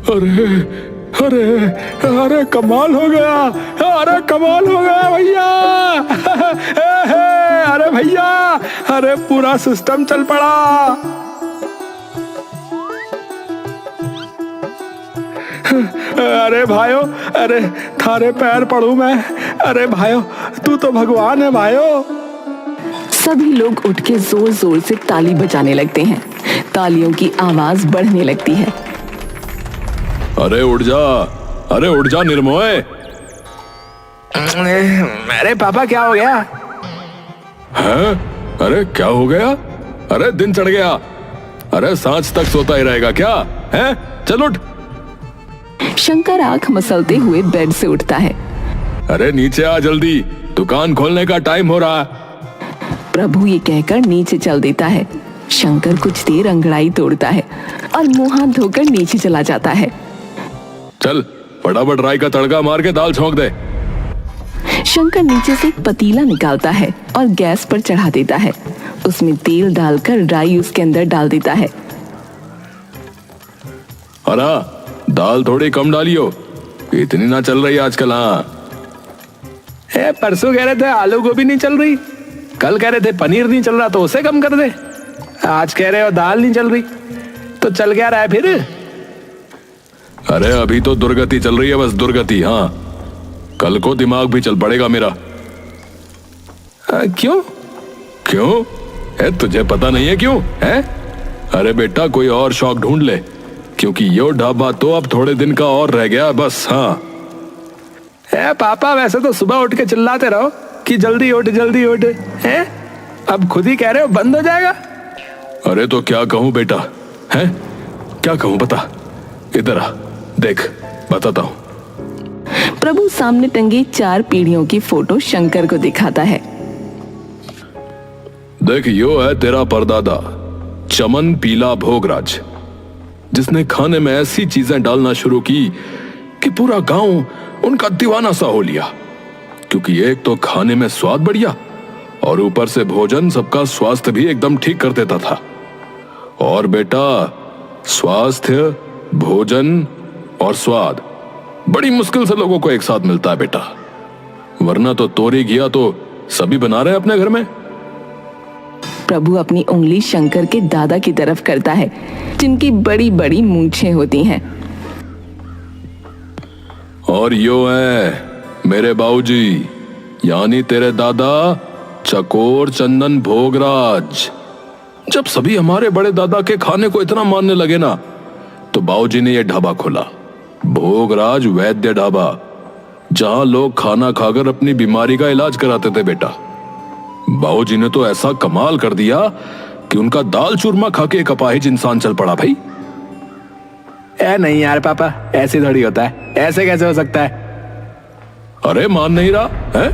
अरे अरे अरे कमाल हो गया, अरे कमाल हो गया भैया। अरे भैया, अरे पूरा सिस्टम चल पड़ा। अरे भाइयों, अरे थारे पैर पड़ू मैं। अरे भाइयों, तू तो भगवान है भाइयों। सभी लोग उठ के जोर जोर से ताली बजाने लगते हैं। तालियों की आवाज बढ़ने लगती है। अरे उठ जा, अरे उठ जा निर्मोय। अरे पापा क्या हो गया? हैं? अरे क्या हो गया? अरे दिन चढ़ गया। अरे सांझ तक सोता ही रहेगा क्या? हैं? चल उठ। शंकर आंख मसलते हुए बेड से उठता है। अरे नीचे आ जल्दी, दुकान खोलने का टाइम हो रहा है। प्रभु ये कहकर नीचे चल देता है। शंकर कुछ देर अंगड़ाई तोड़ता है और मुंह हाथ धोकर नीचे चला जाता है। चल फटाफट राई का तड़का मार के दाल छौंक दे। शंकर नीचे से एक पतीला निकालता है और गैस पर चढ़ा देता है। उसमें तेल डालकर राई उसके अंदर डाल देता है। अरे दाल थोड़ी कम डालियो, इतनी ना चल रही आजकल। हाँ, परसों कह रहे थे आलू गोभी नहीं चल रही, कल कह रहे थे पनीर नहीं चल रहा तो उसे कम कर दे, आज कह रहे हो दाल नहीं चल रही, तो चल क्या रहा है फिर? अरे अभी तो दुर्गति चल रही है, बस दुर्गति। हाँ, कल को दिमाग भी चल पड़ेगा मेरा। क्यों? क्यों है? तुझे पता नहीं है क्यों है? अरे बेटा, कोई और शौक ढूंढ ले, क्योंकि यो ढाबा तो अब थोड़े दिन का और रह गया बस। हाँ पापा, वैसे तो सुबह उठ के चिल्लाते रहो कि जल्दी उठ जल्दी उठ, हैं? अब खुद ही कह रहे हो बंद हो जाएगा। अरे तो क्या कहूं बेटा, है क्या कहूं बता। इधर आ, देख बताता हूं। प्रभु सामने टंगी 4 पीढ़ियों की फोटो शंकर को दिखाता है। देख, यो है तेरा परदादा चमन पीला भोगराज, जिसने खाने में ऐसी चीजें डालना शुरू की कि पूरा गांव उनका दीवाना सा हो लिया। क्योंकि एक तो खाने में स्वाद बढ़िया और ऊपर से भोजन सबका स्वास्थ्य भी एकदम ठीक कर देता था। और बेटा, स्वास्थ्य, भोजन और स्वाद बड़ी मुश्किल से लोगों को एक साथ मिलता है बेटा, वरना तो तोरी घिया तो सभी बना रहे हैं अपने घर में। प्रभु अपनी उंगली शंकर के दादा की तरफ करता है, जिनकी बड़ी बड़ी मूंछें होती हैं। और यो है मेरे बाबूजी, यानी तेरे दादा चकोर चंदन भोगराज। जब सभी हमारे बड़े दादा के खाने को इतना मानने लगे ना, तो बाबूजी ने यह ढाबा खोला, भोगराज वैद्य ढाबा, जहां लोग खाना खाकर अपनी बीमारी का इलाज कराते थे बेटा। बाबूजी ने तो ऐसा कमाल कर दिया कि उनका दाल चूरमा खा के एक अपाहिज इंसान चल पड़ा भाई। नहीं यार पापा, ऐसे थोड़ी होता है, ऐसे कैसे हो सकता है? अरे मान नहीं रहा है?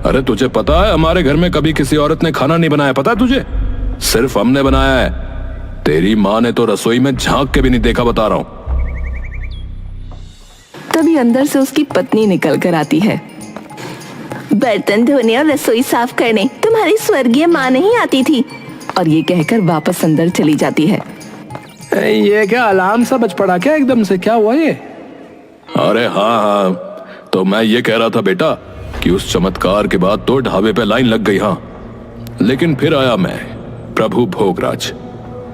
अरे तुझे पता है हमारे घर में कभी किसी औरत ने खाना नहीं बनाया, पता है तुझे? सिर्फ हमने बनाया है। तेरी माँ ने तो रसोई में झांक के भी नहीं देखा, बता रहा हूं। तभी अंदर से उसकी पत्नी निकल कर आती है। बर्तन धोने और रसोई साफ करने तुम्हारी स्वर्गीय माँ नहीं आती थी? और ये कहकर वापस अंदर चली जाती है। ये क्या अलार्म सा बज पड़ा क्या एकदम से? क्या हुआ ये? अरे हाँ, तो मैं ये कह रहा था बेटा कि उस चमत्कार के बाद तो ढाबे पे लाइन लग गई। हाँ, लेकिन फिर आया मैं, प्रभु भोगराज,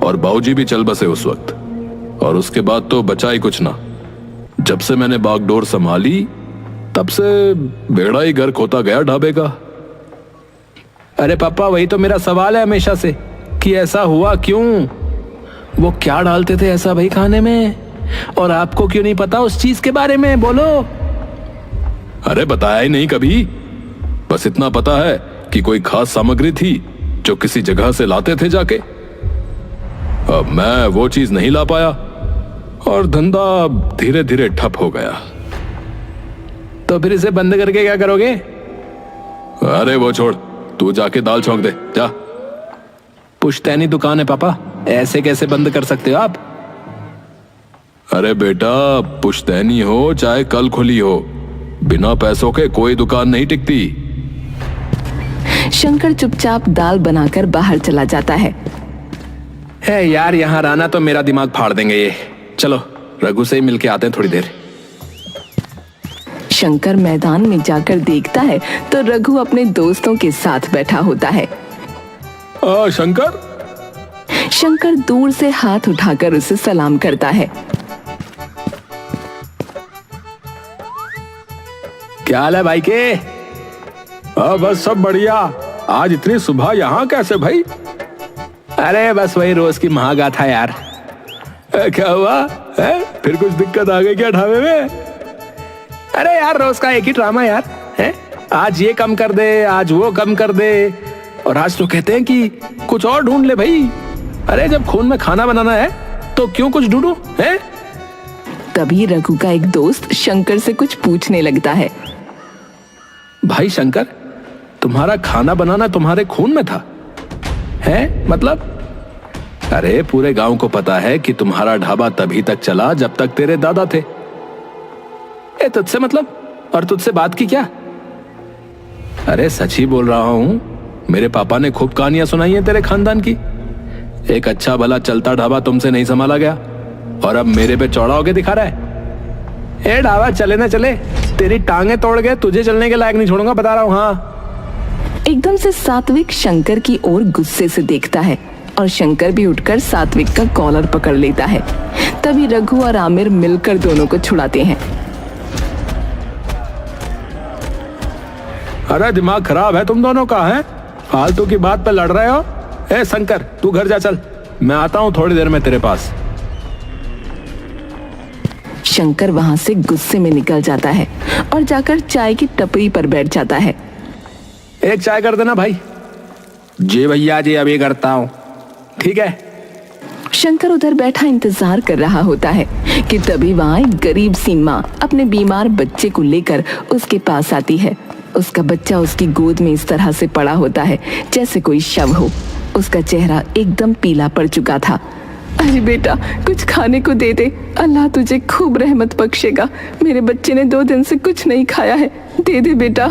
और बाबूजी भी चल बसे उस वक्त। और उसके बाद तो बचा ही कुछ ना। जब से मैंने बागडोर संभाली, तब से बेड़ा ही गर्क होता गया ढाबे का। अरे पापा, वही तो मेरा सवाल है हमेशा से कि ऐसा हुआ क्यों? वो क्या डालते थे ऐसा भाई खाने में, और आपको क्यों नहीं पता उस चीज के बारे में? बोलो। अरे बताया ही नहीं कभी, बस इतना पता है कि कोई खास सामग्री थी जो किसी जगह से लाते थे जाके। अब मैं वो चीज नहीं ला पाया और धंधा धीरे धीरे ठप हो गया। तो फिर इसे बंद करके क्या करोगे? अरे वो छोड़, तू जाके दाल छौंक दे जा। पुश्तैनी दुकान है पापा, ऐसे कैसे बंद कर सकते हो आप? अरे बेटा, पुश्तैनी हो चाहे कल खुली हो, बिना पैसों के कोई दुकान नहीं टिकती। शंकर चुपचाप दाल बनाकर बाहर चला जाता है। यार, यहाँ रहना तो मेरा दिमाग फाड़ देंगे ये। चलो रघु से ही मिलके आते हैं थोड़ी देर। शंकर मैदान में जाकर देखता है तो रघु अपने दोस्तों के साथ बैठा होता है। शंकर। शंकर दूर से हाथ उठाकर उसे सलाम करता है। क्या हाल है भाई के? बस सब बढ़िया। आज इतनी सुबह यहाँ कैसे भाई? अरे बस वही रोज की महागाथा यार। क्या हुआ है? फिर कुछ दिक्कत आ गई क्या ढाबे में? अरे यार रोज का एक ही ड्रामा यार है। आज ये कम कर दे, आज वो कम कर दे, और आज तो कहते हैं कि कुछ और ढूंढ ले भाई। अरे जब खून में खाना बनाना है तो क्यों कुछ ढूंढूं है? तभी रघु का एक दोस्त शंकर से कुछ पूछने लगता है। भाई शंकर, तुम्हारा खाना बनाना तुम्हारे खून में था है? मतलब? अरे पूरे गांव को पता है कि तुम्हारा ढाबा तभी तक चला जब तक तेरे दादा थे। तुझसे मतलब? और तुझसे बात की क्या? अरे सच ही बोल रहा हूं। मेरे पापा ने खूब कहानियां सुनाई हैं तेरे खानदान की। एक अच्छा भला चलता ढाबा तुमसे नहीं संभाला गया और अब मेरे पे चौड़ा होके दिखा रहा है। ढाबा चले ना चले, तेरी टांगे तोड़ के तुझे चलने के लायक नहीं छोड़ूंगा, बता रहा हूं। हाँ। एकदम से सात्विक शंकर की ओर गुस्से से देखता है और शंकर भी उठकर सात्विक का कॉलर पकड़ लेता है। तभी रघु और आमिर मिलकर दोनों को छुड़ाते हैं। अरे दिमाग खराब है तुम दोनों का है? फालतू की बात पे लड़ रहे हो? शंकर तू घर जा, चल मैं आता हूं थोड़ी देर में तेरे पास। शंकर वहां से गुस्से में निकल जाता है और जाकर चाय की टपरी पर बैठ जाता है। एक चाय कर देना भाई। जी भैया जी, अभी करता हूं। ठीक है। शंकर उधर बैठा इंतजार कर रहा होता है कि तभी वहां एक गरीब सी माँ अपने बीमार बच्चे को लेकर उसके पास आती है। उसका बच्चा उसकी गोद में इस तरह से पड़ा होता है जैसे कोई शव हो। उसका चेहरा एकदम पीला पड़ चुका था। अरे बेटा, कुछ खाने को दे दे, अल्लाह तुझे खूब रहमत बख्शेगा। मेरे बच्चे ने 2 दिन से कुछ नहीं खाया है, दे दे बेटा।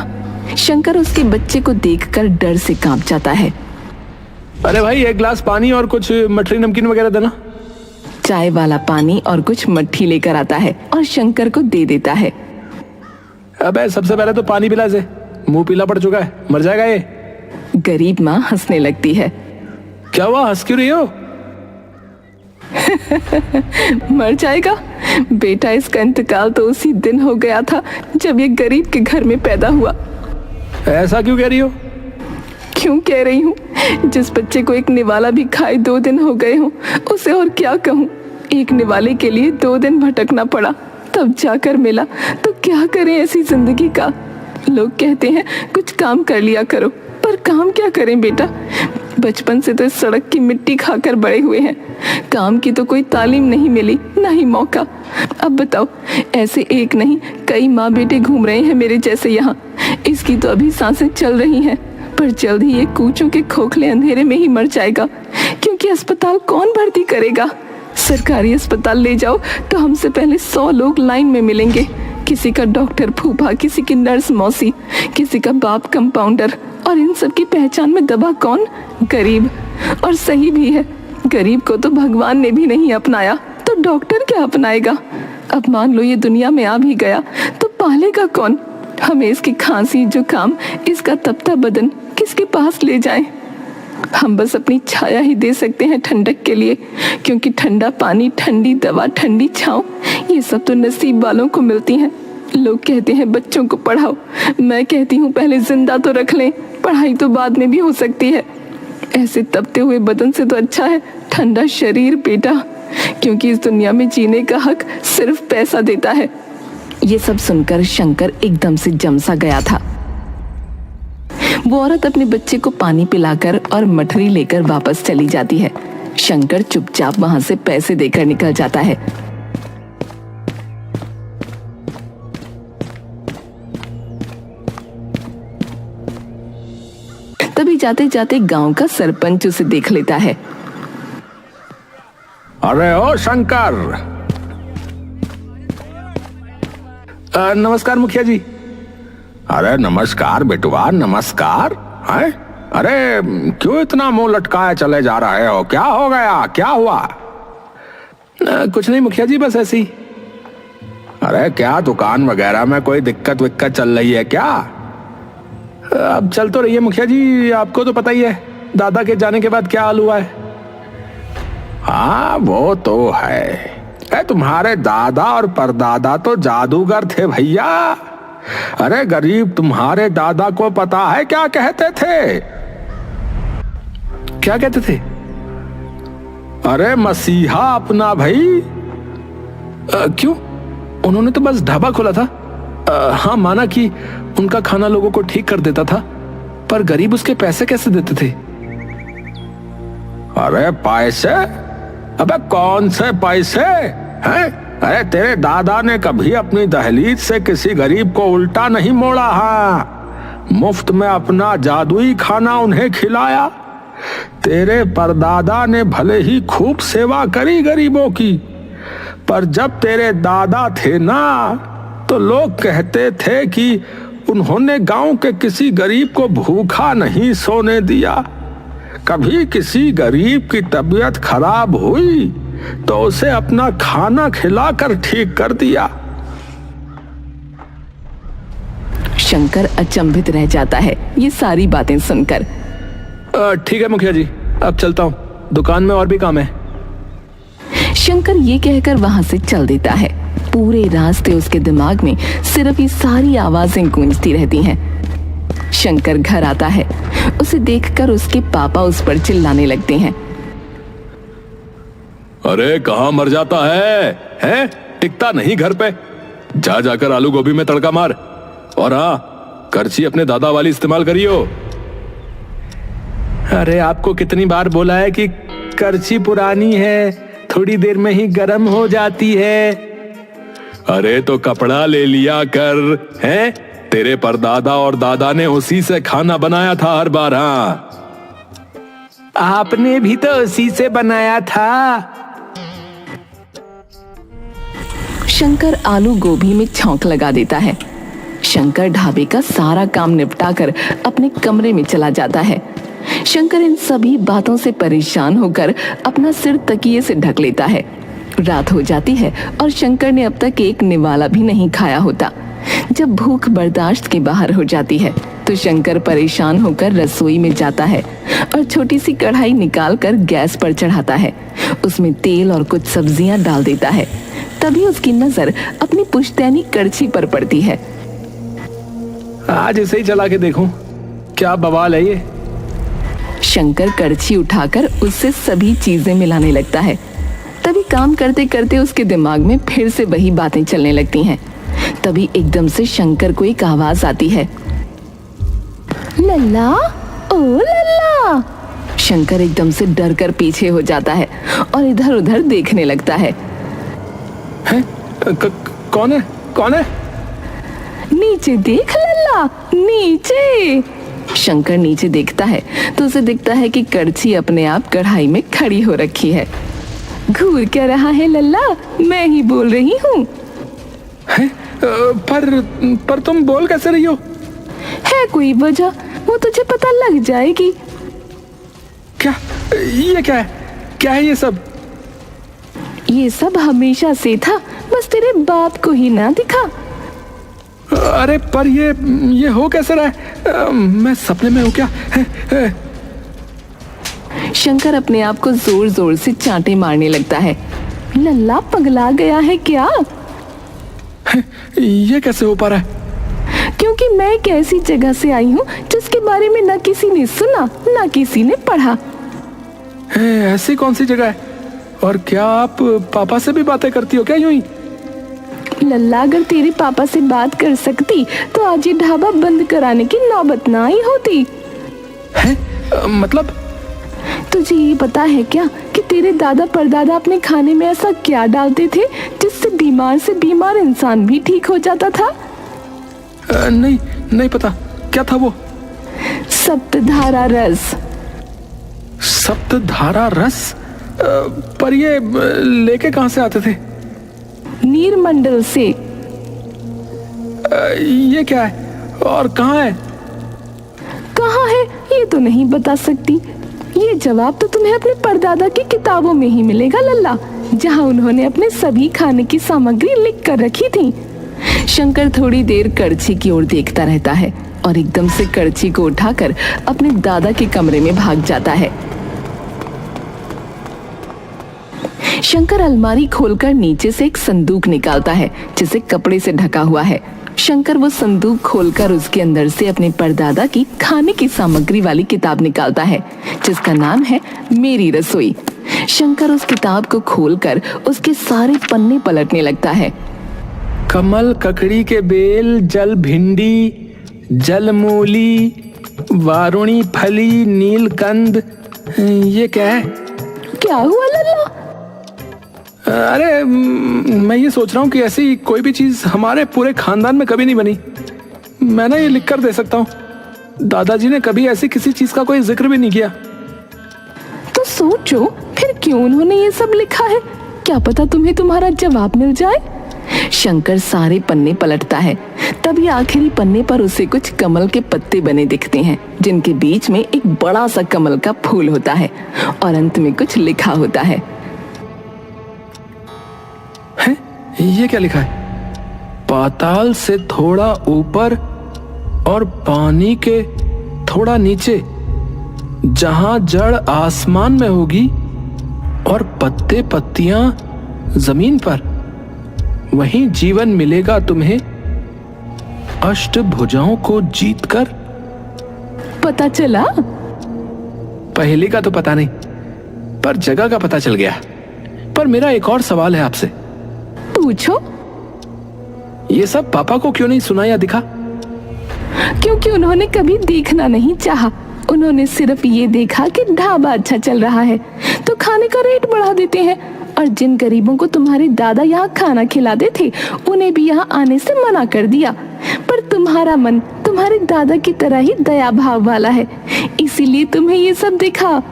शंकर उसके बच्चे को देखकर डर से कांप जाता है। अरे भाई, एक गिलास पानी और कुछ मठरी नमकीन वगैरह देना। चाय वाला पानी और कुछ मट्ठी लेकर आता है और शंकर को दे देता है। अबे सबसे पहले तो पानी पिला से, मुंह पीला पड़ चुका है, मर जाएगा ये। गरीब माँ हंसने लगती है। क्या हुआ, हंस क्यों रही हो? मर जाएगा बेटा, इसका इंतकाल तो उसी दिन हो गया था जब ये गरीब के घर में पैदा हुआ। ऐसा क्यों कह रही हो? क्यों कह रही हूँ? जिस बच्चे को एक निवाला भी खाए 2 दिन हो गए हों, उसे और क्या कहूँ। एक निवाले के लिए 2 दिन भटकना पड़ा, तब जाकर मिला। तो क्या करें ऐसी जिंदगी का। लोग कहते हैं कुछ काम कर लिया करो, पर काम क्या करें बेटा। बचपन से तो इस सड़क की मिट्टी खाकर बड़े हुए हैं, काम की तो कोई तालीम नहीं मिली, ना ही मौका। अब बताओ, ऐसे एक नहीं कई माँ बेटे घूम रहे हैं मेरे जैसे यहाँ। इसकी तो अभी सांसें चल रही हैं, पर जल्द ही ये कूचों के खोखले अंधेरे में ही मर जाएगा, क्योंकि अस्पताल कौन भर्ती करेगा। सरकारी अस्पताल ले जाओ तो हमसे पहले 100 लोग लाइन में मिलेंगे। किसी का डॉक्टर फूफा, किसी की नर्स मौसी, किसी का बाप कंपाउंडर, और इन सब की पहचान में दबा कौन? गरीब। और सही भी है, गरीब को तो भगवान ने भी नहीं अपनाया, तो डॉक्टर क्या अपनाएगा। अब मान लो ये दुनिया में आ भी गया तो पालेगा कौन। हमें इसकी खांसी, जुकाम, इसका तपता बदन किसके पास ले जाएं? हम बस अपनी छाया ही दे सकते हैं ठंडक के लिए, क्योंकि ठंडा पानी, ठंडी दवा, ठंडी छांव, ये सब तो नसीब वालों को मिलती हैं। लोग कहते हैं बच्चों को पढ़ाओ, मैं कहती हूँ पहले जिंदा तो रख लें, पढ़ाई तो बाद में भी हो सकती है। ऐसे तपते हुए बदन से तो अच्छा है ठंडा शरीर बेटा, क्योंकि इस दुनिया में जीने का हक सिर्फ पैसा देता है। ये सब सुनकर शंकर एकदम से जमसा गया था। वो औरत अपने बच्चे को पानी पिलाकर और मठरी लेकर वापस चली जाती है। शंकर चुपचाप वहां से पैसे देकर निकल जाता है। तभी जाते जाते गांव का सरपंच उसे देख लेता है। अरे ओ शंकर। नमस्कार मुखिया जी। अरे नमस्कार बेटुआ, नमस्कार। है? अरे क्यों इतना मुंह लटकाए चले जा रहे हो? क्या हो गया, क्या हुआ? कुछ नहीं मुखिया जी, बस ऐसी। अरे क्या दुकान वगैरह में कोई दिक्कत विक्कत चल रही है क्या? अब चल तो रही है मुखिया जी, आपको तो पता ही है दादा के जाने के बाद क्या हाल हुआ है। हाँ वो तो है। तुम्हारे दादा और परदादा तो जादूगर थे भैया। अरे गरीब तुम्हारे दादा को पता है क्या कहते थे? क्या कहते थे? अरे मसीहा अपना भाई। क्यों? उन्होंने तो बस ढाबा खोला था। हाँ माना कि उनका खाना लोगों को ठीक कर देता था, पर गरीब उसके पैसे कैसे देते थे? अरे पैसे? अबे कौन से पैसे हैं? अरे तेरे दादा ने कभी अपनी दहलीज से किसी गरीब को उल्टा नहीं मोड़ा। हाँ, मुफ्त में अपना जादुई खाना उन्हें खिलाया। तेरे परदादा ने भले ही खूब सेवा करी गरीबों की, पर जब तेरे दादा थे ना, तो लोग कहते थे कि उन्होंने गांव के किसी गरीब को भूखा नहीं सोने दिया। कभी किसी गरीब की तबीयत खराब हुई तो उसे अपना खाना खिलाकर ठीक कर दिया। शंकर अचंभित रह जाता है ये सारी बातें सुनकर। ठीक है मुखिया जी, अब चलता हूँ, दुकान में और भी काम है। शंकर ये कहकर वहां से चल देता है। पूरे रास्ते उसके दिमाग में सिर्फ ये सारी आवाजें गूंजती रहती हैं। शंकर घर आता है। उसे देखकर उसके पापा उस पर चिल्लाने लगते हैं। अरे कहाँ मर जाता है? टिकता नहीं घर पे? जा जाकर आलू गोभी में तड़का मार, और हाँ करछी अपने दादा वाली इस्तेमाल करियो। अरे आपको कितनी बार बोला है कि करछी पुरानी है, थोड़ी देर में ही गर्म हो जाती है। अरे तो कपड़ा ले लिया कर, हैं? तेरे परदादा और दादा ने उसी से खाना बनाया था हर बार। हाँ, आपने भी तो उसी से बनाया था। शंकर आलू गोभी में छौंक लगा देता है। शंकर ढाबे का सारा काम निपटाकर अपने कमरे में चला जाता है। शंकर इन सभी बातों से परेशान होकर अपना सिर तकिए से ढक लेता है। रात हो जाती है और शंकर ने अब तक एक निवाला भी नहीं खाया होता। जब भूख बर्दाश्त के बाहर हो जाती है तो शंकर परेशान होकर रसोई में जाता है और छोटी सी कढ़ाई निकालकर गैस पर चढ़ाता है। उसमें तेल और कुछ सब्जियां डाल देता है। तभी उसकी नजर अपनी पुश्तैनी करछी पर पड़ती है। आज इसे ही चला के देखूं क्या बवाल है ये। शंकर करछी उठाकर उससे सभी चीजें मिलाने लगता है। तभी काम करते करते उसके दिमाग में फिर से वही बातें चलने लगती हैं। तभी एकदम से शंकर को एक आवाज आती है, लल्ला, ओ लल्ला। शंकर एकदम से डर कर पीछे हो जाता है और इधर उधर देखने लगता है। कौन है? कौन है? नीचे देख लल्ला, नीचे। शंकर नीचे देखता है तो उसे दिखता है कि करछी अपने आप कढ़ाई में खड़ी हो रखी है। घूर क्या रहा है लल्ला? मैं ही बोल रही हूँ। पर तुम बोल कैसे रही हो? है कोई वजह? वो तुझे पता लग जाएगी। क्या? ये क्या है? क्या है ये सब? ये सब हमेशा से था, बस तेरे बाप को ही ना दिखा। अरे पर ये हो कैसे रहा है? मैं सपने में हूँ क्या? शंकर अपने आप को जोर जोर से चांटे मारने लगता है। लल्ला पगला गया है क्या? ये कैसे हो पा रहा है? क्योंकि मैं एक ऐसी जगह से आई हूँ जिसके बारे में न किसी ने सुना न किसी ने पढ़ा। ऐसी कौन सी जगह है? और क्या आप पापा से भी बातें करती हो क्या यूं ही? लल्ला, अगर तेरे पापा से बात कर सकती तो आज ये ढाबा बंद कराने की नौबत ना आई होती। मतलब? तुझे ये पता है क्या कि तेरे दादा परदादा अपने खाने में ऐसा क्या डालते थे जिससे बीमार से बीमार इंसान भी ठीक हो जाता था? नहीं पता। क्या था वो? सप्तधारा रस। सप्तधारा रस? पर ये लेके कहां से आते थे? नीरमंडल से। ये क्या है और कहाँ है? कहाँ है ये तो नहीं बता सकती। ये जवाब तो तुम्हें अपने परदादा की किताबों में ही मिलेगा लल्ला। जहाँ उन्होंने अपने सभी खाने की सामग्री लिख कर रखी थी। शंकर थोड़ी देर कड़छी की ओर देखता रहता है और एकदम से कड़छी को उठाकर अपने दादा के कमरे में भाग जाता है। शंकर अलमारी खोलकर नीचे से एक संदूक निकालता है जिसे कपड़े से ढका हुआ है। शंकर वो संदूक खोलकर उसके अंदर से अपने परदादा की खाने की सामग्री वाली किताब निकालता है जिसका नाम है मेरी रसोई। शंकर उस किताब को खोलकर उसके सारे पन्ने पलटने लगता है। कमल ककड़ी के बेल, जल भिंडी, जल मूली, वारुणी फली, नीलकंद, ये क्या है? क्या हुआ लल्ला? अरे मैं ये सोच रहा हूँ कि ऐसी कोई भी चीज हमारे पूरे खानदान में कभी नहीं बनी। मैं ना ये लिख कर दे सकता हूँ। दादाजी ने कभी ऐसी किसी चीज का कोई जिक्र भी नहीं किया। तो सोचो फिर क्यों उन्होंने ये सब लिखा है? क्या पता तुम्हें तुम्हारा जवाब मिल जाए। शंकर सारे पन्ने पलटता है। तभी आखिरी पन्ने पर उसे कुछ कमल के पत्ते बने दिखते हैं जिनके बीच में एक बड़ा सा कमल का फूल होता है और अंत में कुछ लिखा होता है। ये क्या लिखा है? पाताल से थोड़ा ऊपर और पानी के थोड़ा नीचे, जहां जड़ आसमान में होगी और पत्ते पत्तियां जमीन पर, वहीं जीवन मिलेगा तुम्हें अष्टभुजाओं को जीतकर। पता चला? पहेली का तो पता नहीं, पर जगह का पता चल गया। पर मेरा एक और सवाल है आपसे। पूछो। ये सब पापा को क्यों नहीं सुनाया दिखा? क्योंकि उन्होंने कभी देखना नहीं चाहा। उन्होंने सिर्फ ये देखा कि ढाबा अच्छा चल रहा है तो खाने का रेट बढ़ा देते हैं, और जिन गरीबों को तुम्हारे दादा यहाँ खाना खिलाते थे उन्हें भी यहाँ आने से मना कर दिया। पर तुम्हारा मन तुम्हारे दादा की तरह ही दया भाव वाला है, इसीलिए तुम्हें ये सब दिखा।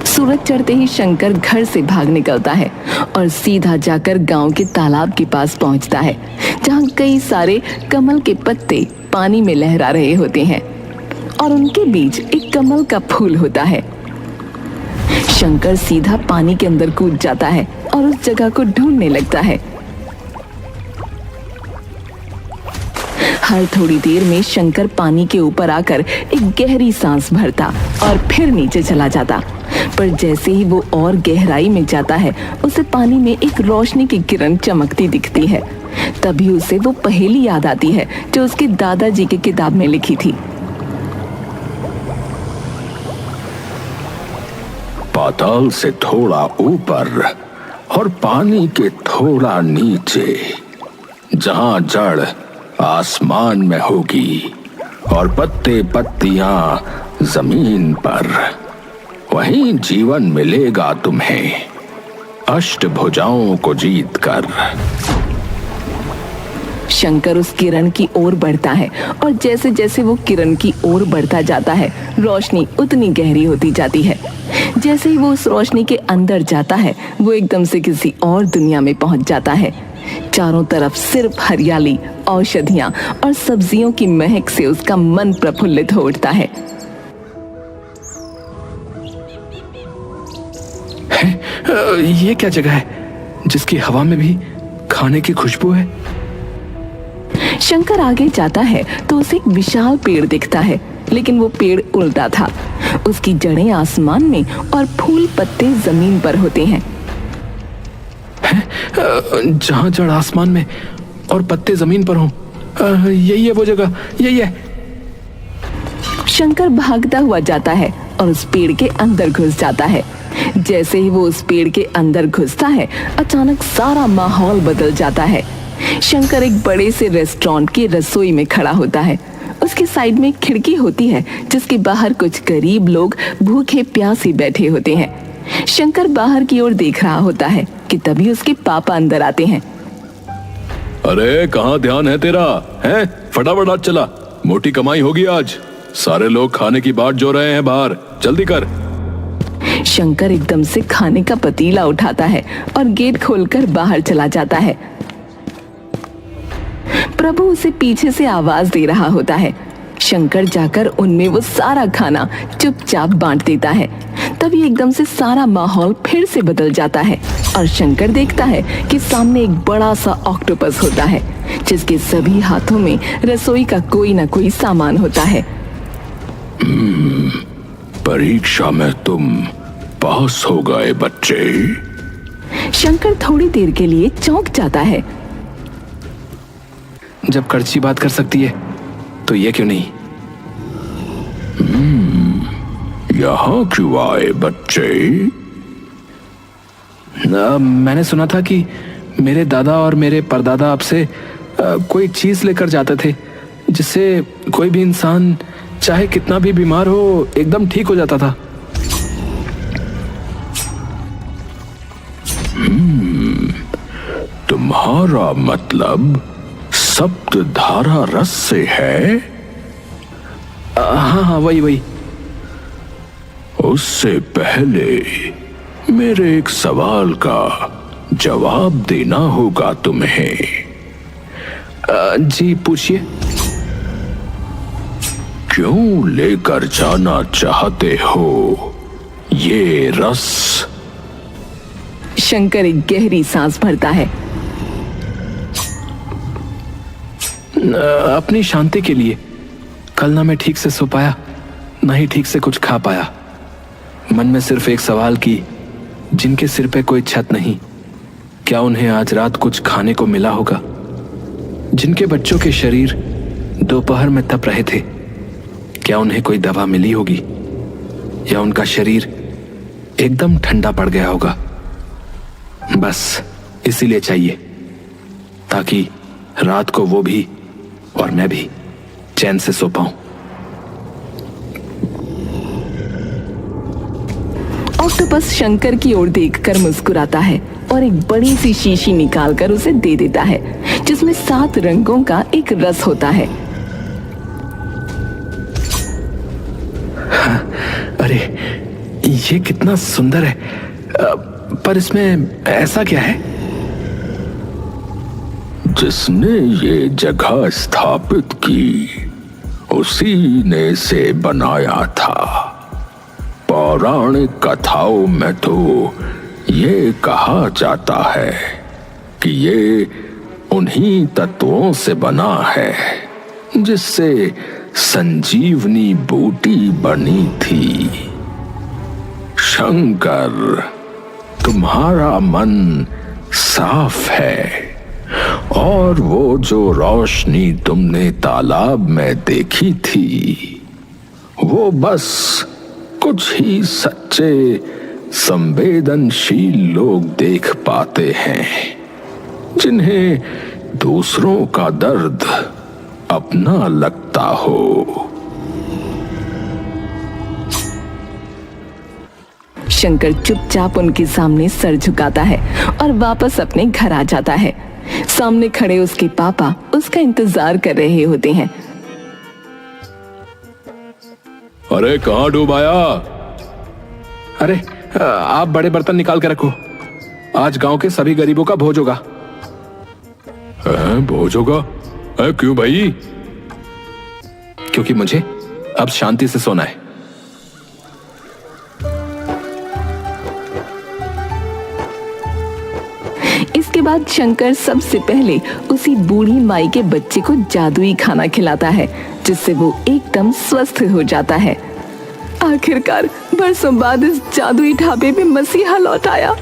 सूरज चढ़ते ही शंकर घर से भाग निकलता है और सीधा जाकर गांव के तालाब के पास पहुंचता है जहां कई सारे कमल के पत्ते पानी में लहरा रहे होते हैं और उनके बीच एक कमल का फूल होता है। शंकर सीधा पानी के अंदर कूद जाता है और उस जगह को ढूंढने लगता है। हर थोड़ी देर में शंकर पानी के ऊपर आकर एक गहरी सांस भरता और फिर नीचे चला जाता। पर जैसे ही वो और गहराई में जाता है उसे पानी में एक रोशनी की किरण चमकती दिखती है। तभी उसे वो पहेली याद आती है जो उसके दादाजी की किताब में लिखी थी। पाताल से थोड़ा ऊपर और पानी के थोड़ा नीचे, जहां जड़ आसमान में होगी और पत्ते पत्तियां जमीन पर, वहीं जीवन मिलेगा तुम्हें अष्टभुजाओं को जीतकर। शंकर उस किरण की ओर बढ़ता है और जैसे जैसे वो किरण की ओर बढ़ता जाता है रोशनी उतनी गहरी होती जाती है। जैसे ही वो उस रोशनी के अंदर जाता है वो एकदम से किसी और दुनिया में पहुंच जाता है। चारों तरफ सिर्फ हरियाली, औषधियां और सब्जियों की महक से उसका मन प्रफुल्लित हो उठता है। ये क्या जगह है जिसकी हवा में भी खाने की खुशबू है? शंकर आगे जाता है तो उसे एक विशाल पेड़ दिखता है, लेकिन वो पेड़ उल्टा था। उसकी जड़ें आसमान में और फूल पत्ते जमीन पर होते हैं। जहां जड़ आसमान में और पत्ते जमीन पर हों, यही है वो जगह, यही है। शंकर भागता हुआ जाता है और उस पेड़ के अंदर घुस जाता है। जैसे ही वो उस पेड़ के अंदर घुसता है अचानक सारा माहौल बदल जाता है। शंकर एक बड़े से रेस्टोरेंट की रसोई में खड़ा होता है। उसकी साइड में एक खिड़की होती है जिसके बाहर कुछ गरीब लोग भूखे प्यासे बैठे होते हैं। शंकर बाहर की ओर देख रहा होता है कि तभी उसके पापा अंदर आते हैं। अरे कहाँ ध्यान है तेरा? हैं? फटाफट आज चला, मोटी कमाई होगी आज। सारे लोग खाने की बाट जो रहे हैं बाहर, जल्दी कर। शंकर एकदम से खाने का पतीला उठाता है और गेट खोलकर बाहर चला जाता है। प्रभु उसे पीछे से आवाज दे रहा होता है। शंकर जाकर उनमें वो सारा खाना चुपचाप बांट देता है। तभी एकदम से सारा माहौल फिर से बदल जाता है और शंकर देखता है कि सामने एक बड़ा सा ऑक्टोपस होता है जिसके सभी हाथों में रसोई का कोई ना कोई सामान होता है। परीक्षा में तुम पास हो गए बच्चे। शंकर थोड़ी देर के लिए चौंक जाता है। जब कड़छी बात कर सकती है तो ये क्यों नहीं? यहाँ क्यों आए बच्चे? मैंने सुना था कि मेरे दादा और मेरे परदादा आपसे कोई चीज लेकर जाते थे जिससे कोई भी इंसान चाहे कितना भी बीमार हो एकदम ठीक हो जाता था। तुम्हारा मतलब सप्तधारा रस से है? हाँ हाँ, वही। उससे पहले मेरे एक सवाल का जवाब देना होगा तुम्हें। जी पूछिए। क्यों लेकर जाना चाहते हो ये रस? शंकर एक गहरी सांस भरता है। अपनी शांति के लिए। कल ना मैं ठीक से सो पाया, ना ही ठीक से कुछ खा पाया। मन में सिर्फ एक सवाल की, जिनके सिर पे कोई छत नहीं, क्या उन्हें आज रात कुछ खाने को मिला होगा? जिनके बच्चों के शरीर दोपहर में तप रहे थे, क्या उन्हें कोई दवा मिली होगी? या उनका शरीर एकदम ठंडा पड़ गया होगा? बस इसीलिए चाहिए, ताकि रात को वो भी और मैं भी चैन से सो पाऊं। ऑक्टोपस शंकर की ओर देखकर मुस्कुराता है और एक बड़ी सी शीशी निकालकर उसे दे देता है जिसमें 7 रंगों का एक रस होता है। अरे ये कितना सुंदर है, पर इसमें ऐसा क्या है? जिसने ये जगह स्थापित की उसी ने इसे बनाया था। पौराणिक कथाओं में तो ये कहा जाता है कि ये उन्हीं तत्वों से बना है जिससे संजीवनी बूटी बनी थी। शंकर, तुम्हारा मन साफ है और वो जो रोशनी तुमने तालाब में देखी थी वो बस कुछ ही सच्चे संवेदनशील लोग देख पाते हैं, जिन्हें दूसरों का दर्द अपना लगता हो। शंकर चुपचाप उनके सामने सर झुकाता है और वापस अपने घर आ जाता है। सामने खड़े उसके पापा उसका इंतजार कर रहे होते हैं। अरे कहाँ डूबाया? अरे आप बड़े बर्तन निकाल के रखो, आज गांव के सभी गरीबों का भोज होगा। भोज होगा? क्यों भाई? क्योंकि मुझे अब शांति से सोना है। इसके बाद शंकर सबसे पहले उसी बूढ़ी माई के बच्चे को जादुई खाना खिलाता है जिससे वो एकदम स्वस्थ हो जाता है। आखिरकार बरसों बाद इस जादुई ढाबे में मसीहा लौट आया।